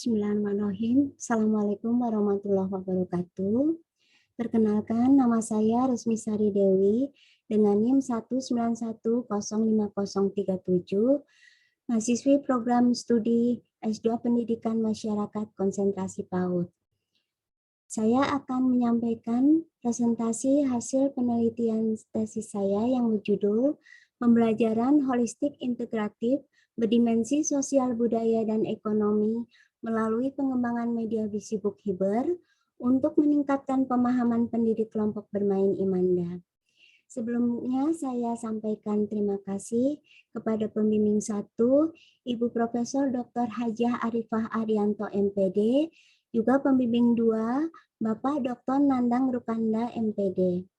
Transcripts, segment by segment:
Bismillahirrahmanirrahim. Assalamualaikum warahmatullahi wabarakatuh. Perkenalkan, nama saya Rusmi Sari Dewi dengan NIM 191050037, mahasiswi program studi S2 Pendidikan Masyarakat Konsentrasi PAUD. Saya akan menyampaikan presentasi hasil penelitian tesis saya yang berjudul Pembelajaran Holistik Integratif Berdimensi Sosial Budaya dan Ekonomi melalui pengembangan media visi book Hiber untuk meningkatkan pemahaman pendidik kelompok bermain Imanda. Sebelumnya saya sampaikan terima kasih kepada pembimbing 1, Ibu Profesor Dr. Hajah Arifah Arianto MPD, juga pembimbing 2, Bapak Dr. Nandang Rukanda MPD.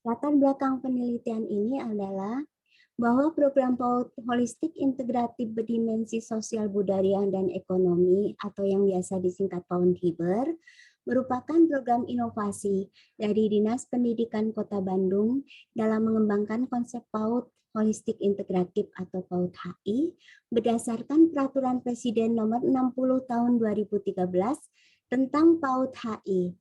Latar belakang penelitian ini adalah bahwa program PAUD Holistik Integratif Berdimensi Sosial Budaya dan Ekonomi atau yang biasa disingkat PAUD Hiber merupakan program inovasi dari Dinas Pendidikan Kota Bandung dalam mengembangkan konsep PAUD Holistik Integratif atau PAUD HI berdasarkan Peraturan Presiden Nomor 60 Tahun 2013 tentang PAUD HI.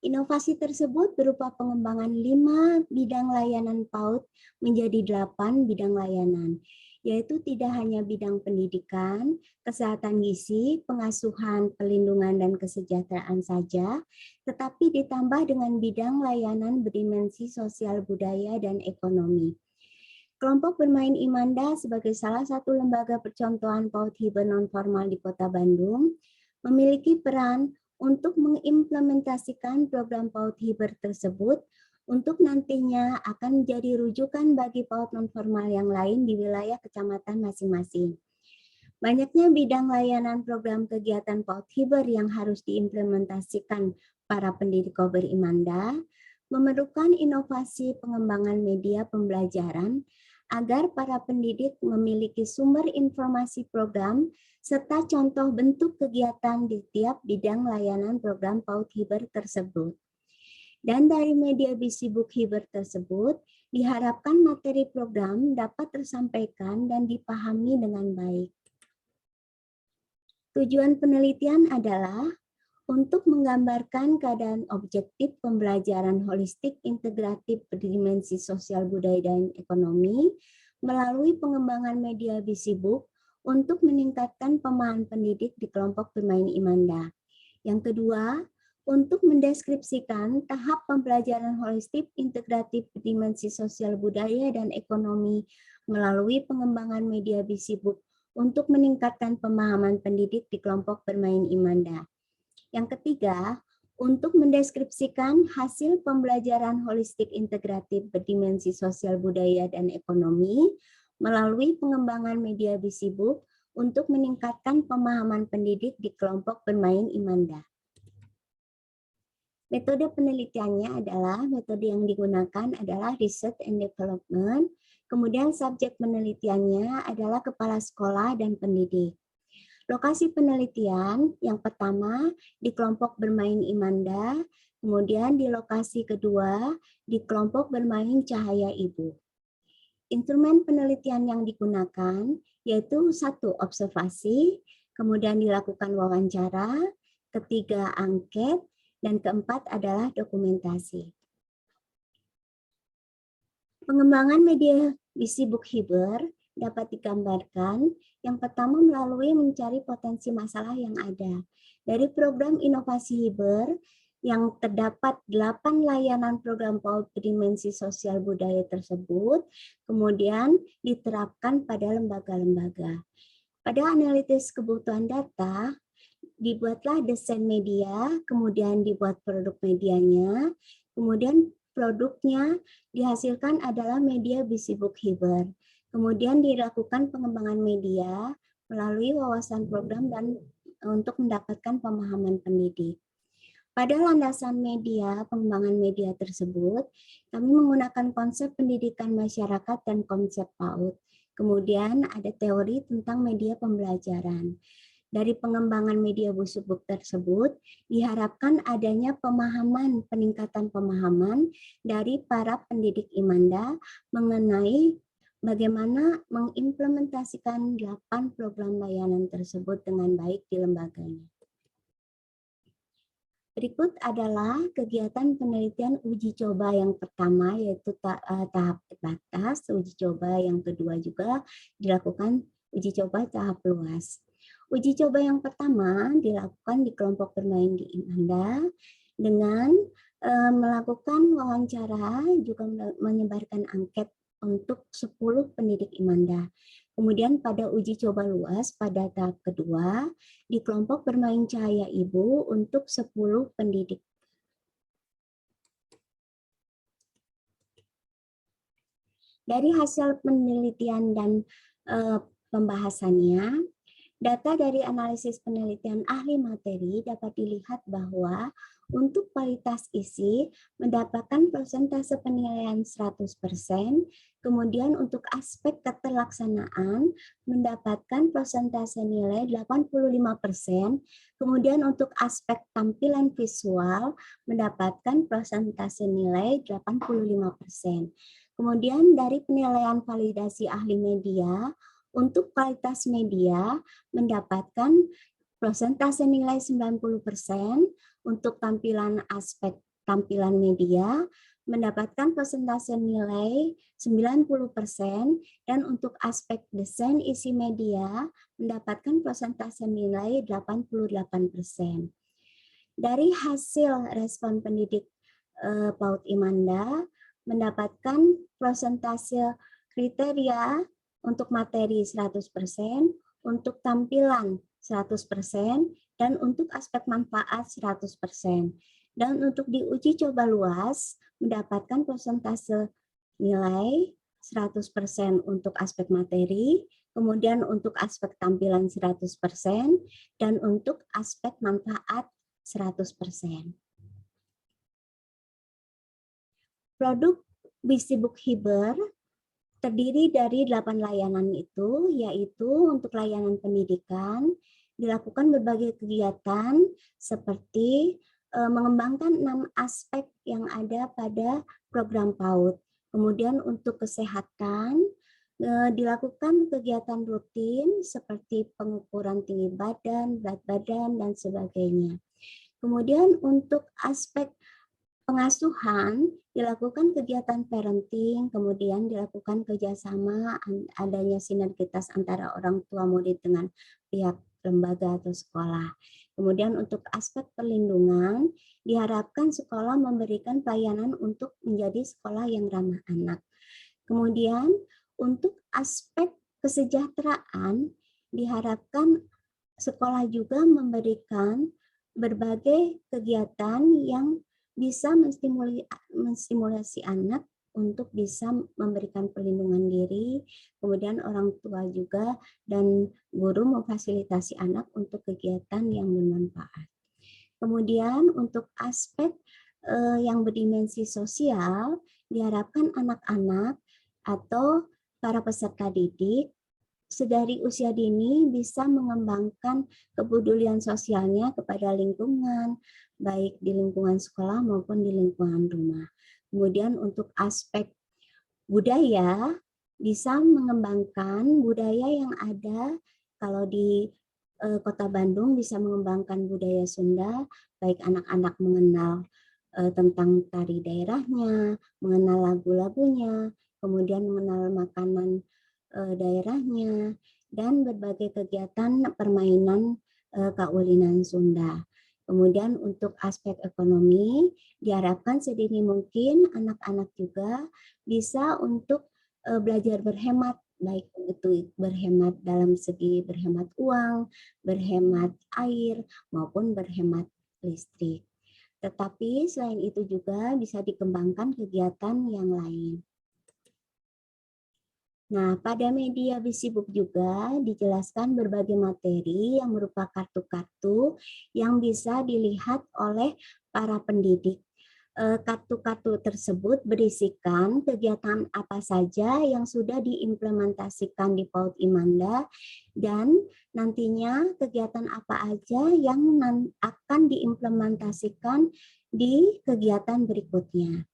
Inovasi tersebut berupa pengembangan 5 bidang layanan PAUD menjadi 8 bidang layanan, yaitu tidak hanya bidang pendidikan, kesehatan gizi, pengasuhan, perlindungan, dan kesejahteraan saja, tetapi ditambah dengan bidang layanan berdimensi sosial budaya dan ekonomi. Kelompok bermain Imanda sebagai salah satu lembaga percontohan PAUD Hiber non-formal di Kota Bandung memiliki peran untuk mengimplementasikan program PAUD Hiber tersebut untuk nantinya akan menjadi rujukan bagi PAUD non-formal yang lain di wilayah kecamatan masing-masing. Banyaknya bidang layanan program kegiatan PAUD Hiber yang harus diimplementasikan para pendidik Kober Imanda memerlukan inovasi pengembangan media pembelajaran agar para pendidik memiliki sumber informasi program serta contoh bentuk kegiatan di tiap bidang layanan program PAUD Hiber tersebut. Dan dari media visi book Hiber tersebut, diharapkan materi program dapat tersampaikan dan dipahami dengan baik. Tujuan penelitian adalah untuk menggambarkan keadaan objektif pembelajaran holistik integratif berdimensi sosial budaya dan ekonomi melalui pengembangan media visi book untuk meningkatkan pemahaman pendidik di kelompok bermain Imanda. Yang kedua, untuk mendeskripsikan tahap pembelajaran holistik integratif berdimensi sosial budaya dan ekonomi melalui pengembangan media visi book untuk meningkatkan pemahaman pendidik di kelompok bermain Imanda. Yang ketiga, untuk mendeskripsikan hasil pembelajaran holistik integratif berdimensi sosial budaya dan ekonomi melalui pengembangan media visi book untuk meningkatkan pemahaman pendidik di kelompok bermain Imanda. Metode penelitiannya adalah, metode yang digunakan adalah research and development, kemudian subjek penelitiannya adalah kepala sekolah dan pendidik. Lokasi penelitian yang pertama di kelompok bermain Imanda, kemudian di lokasi kedua di kelompok bermain Cahaya Ibu. Instrumen penelitian yang digunakan yaitu 1. Observasi, kemudian dilakukan wawancara, ketiga angket, dan keempat adalah dokumentasi. Pengembangan media visi book Hiber dapat digambarkan yang pertama melalui mencari potensi masalah yang ada. Dari program inovasi Hiber yang terdapat 8 layanan program PAUD berdimensi sosial budaya tersebut, kemudian diterapkan pada lembaga-lembaga. Pada analisis kebutuhan data, dibuatlah desain media, kemudian dibuat produk medianya, kemudian produknya dihasilkan adalah media visi book Hiber. Kemudian dilakukan pengembangan media melalui wawasan program dan untuk mendapatkan pemahaman pendidik. Pada landasan media, pengembangan media tersebut, kami menggunakan konsep pendidikan masyarakat dan konsep PAUD. Kemudian ada teori tentang media pembelajaran. Dari pengembangan media busuk tersebut, diharapkan adanya peningkatan pemahaman dari para pendidik Imanda mengenai bagaimana mengimplementasikan 8 program layanan tersebut dengan baik di lembaganya. Berikut adalah kegiatan penelitian uji coba yang pertama, yaitu tahap terbatas. Uji coba yang kedua juga dilakukan uji coba tahap luas. Uji coba yang pertama dilakukan di kelompok bermain di Imanda dengan melakukan wawancara, juga menyebarkan angket untuk 10 pendidik Imanda. Kemudian pada uji coba luas pada tahap kedua, di kelompok bermain cahaya ibu untuk 10 pendidik. Dari hasil penelitian dan pembahasannya, data dari analisis penelitian ahli materi dapat dilihat bahwa untuk kualitas isi mendapatkan persentase penilaian 100%, kemudian untuk aspek keterlaksanaan mendapatkan persentase nilai 85%, kemudian untuk aspek tampilan visual mendapatkan persentase nilai 85%. Kemudian dari penilaian validasi ahli media, untuk kualitas media mendapatkan persentase nilai 90%, untuk aspek tampilan media mendapatkan persentase nilai 90%, dan untuk aspek desain isi media mendapatkan persentase nilai 88%. Dari hasil respon pendidik PAUD Imanda mendapatkan persentase kriteria untuk materi 100%, untuk tampilan 100%, dan untuk aspek manfaat 100%. Dan untuk diuji coba luas, mendapatkan persentase nilai 100% untuk aspek materi, kemudian untuk aspek tampilan 100%, dan untuk aspek manfaat 100%. Produk Visibook Hiber terdiri dari 8 layanan itu, yaitu untuk layanan pendidikan, dilakukan berbagai kegiatan seperti mengembangkan 6 aspek yang ada pada program PAUD. Kemudian untuk kesehatan, dilakukan kegiatan rutin seperti pengukuran tinggi badan, berat badan, dan sebagainya. Kemudian untuk aspek pengasuhan, dilakukan kegiatan parenting, kemudian dilakukan kerjasama, adanya sinergitas antara orang tua murid dengan pihak lembaga atau sekolah. Kemudian untuk aspek perlindungan, diharapkan sekolah memberikan pelayanan untuk menjadi sekolah yang ramah anak. Kemudian untuk aspek kesejahteraan, diharapkan sekolah juga memberikan berbagai kegiatan yang bisa menstimulasi anak untuk bisa memberikan perlindungan diri, kemudian orang tua juga dan guru memfasilitasi anak untuk kegiatan yang bermanfaat. Kemudian untuk aspek yang berdimensi sosial, diharapkan anak-anak atau para peserta didik sedari usia dini bisa mengembangkan kepedulian sosialnya kepada lingkungan, baik di lingkungan sekolah maupun di lingkungan rumah. Kemudian untuk aspek budaya, bisa mengembangkan budaya yang ada. Kalau di Kota Bandung bisa mengembangkan budaya Sunda, baik anak-anak mengenal tentang tari daerahnya, mengenal lagu-lagunya, kemudian mengenal makanan daerahnya, dan berbagai kegiatan permainan kaulinan Sunda. Kemudian untuk aspek ekonomi, diharapkan sedini mungkin anak-anak juga bisa untuk belajar berhemat, baik itu berhemat dalam segi berhemat uang, berhemat air, maupun berhemat listrik. Tetapi selain itu juga bisa dikembangkan kegiatan yang lain. Nah, pada media Visibook juga dijelaskan berbagai materi yang berupa kartu-kartu yang bisa dilihat oleh para pendidik. kartu-kartu tersebut berisikan kegiatan apa saja yang sudah diimplementasikan di PAUD Imanda dan nantinya kegiatan apa aja yang akan diimplementasikan di kegiatan berikutnya.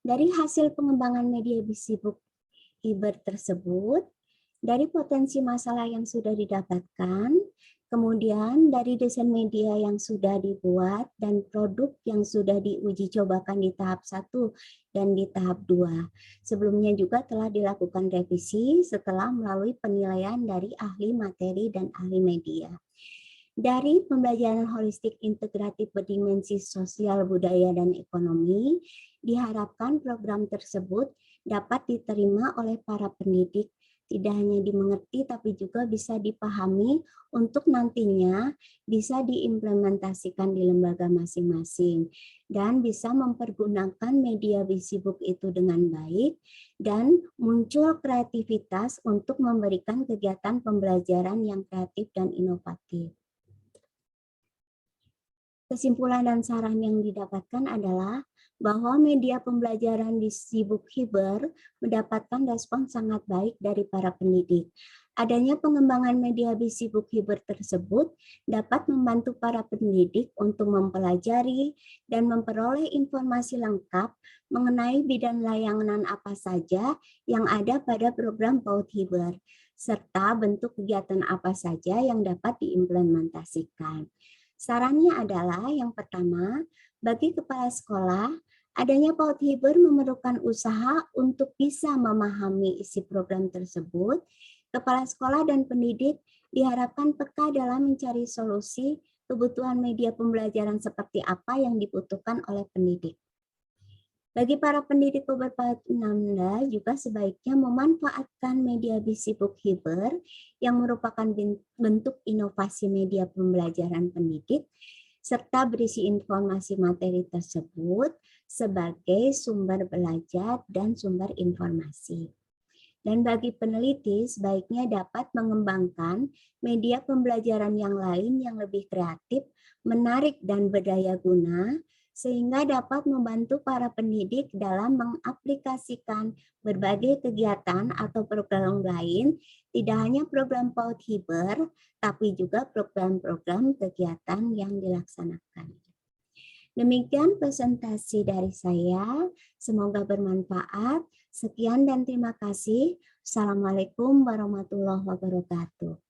Dari hasil pengembangan media bisibuk Hiber tersebut, dari potensi masalah yang sudah didapatkan, kemudian dari desain media yang sudah dibuat dan produk yang sudah diuji cobakan di tahap 1 dan di tahap 2. Sebelumnya juga telah dilakukan revisi setelah melalui penilaian dari ahli materi dan ahli media. Dari pembelajaran holistik integratif berdimensi sosial, budaya, dan ekonomi, diharapkan program tersebut dapat diterima oleh para pendidik, tidak hanya dimengerti tapi juga bisa dipahami untuk nantinya bisa diimplementasikan di lembaga masing-masing dan bisa mempergunakan media bisibuk itu dengan baik dan muncul kreativitas untuk memberikan kegiatan pembelajaran yang kreatif dan inovatif. Kesimpulan dan saran yang didapatkan adalah bahwa media pembelajaran di Sibuk Hiber mendapatkan respon sangat baik dari para pendidik. Adanya pengembangan media di Sibuk Hiber tersebut dapat membantu para pendidik untuk mempelajari dan memperoleh informasi lengkap mengenai bidang layanan apa saja yang ada pada program PAUD Hiber, serta bentuk kegiatan apa saja yang dapat diimplementasikan. Sarannya adalah yang pertama, bagi kepala sekolah, adanya PAUD Hiber memerlukan usaha untuk bisa memahami isi program tersebut. Kepala sekolah dan pendidik diharapkan peka dalam mencari solusi kebutuhan media pembelajaran seperti apa yang dibutuhkan oleh pendidik. Bagi para pendidik PAUD Imanda juga sebaiknya memanfaatkan media bisibuk Hiber yang merupakan bentuk inovasi media pembelajaran pendidik serta berisi informasi materi tersebut sebagai sumber belajar dan sumber informasi. Dan bagi peneliti sebaiknya dapat mengembangkan media pembelajaran yang lain yang lebih kreatif, menarik dan berdaya guna sehingga dapat membantu para pendidik dalam mengaplikasikan berbagai kegiatan atau program lain, tidak hanya program PAUD Hiber, tapi juga program-program kegiatan yang dilaksanakan. Demikian presentasi dari saya, semoga bermanfaat. Sekian dan terima kasih. Assalamualaikum warahmatullahi wabarakatuh.